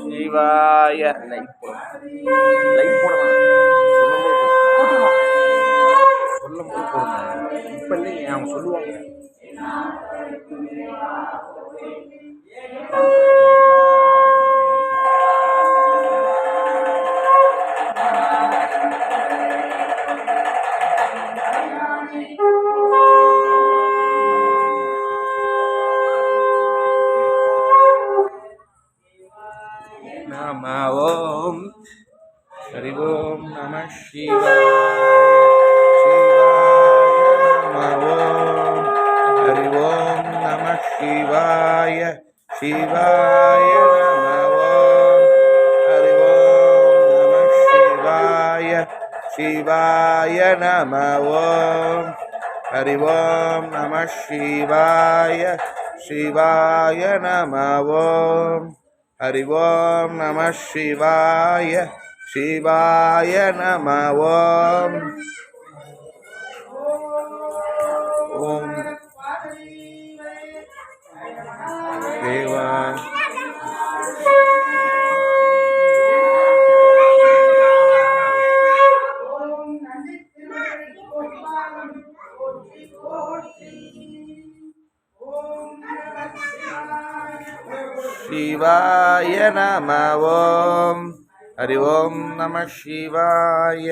சிவாய லைட் போடலாம் சொல்லும் போது போடணும். இப்போ இல்லைங்க அவங்க சொல்லுவாங்க. நம ஓம் ஹரி ஓம் நம சிவாய ஹரி ஓம் நம சிவாய சிவாய நம ஓம் ஹரி ஓம் நம சிவாய சிவாய நம ஓம் ஹரி ஓம் நம சிவாய சிவாய நம ஓம் ஹரி ஓம் நம சிவாய சிவாய நம ஓம் ஓம் தேவா சிவாய நம ஓம் ஹரி ஓம் நம சிவாய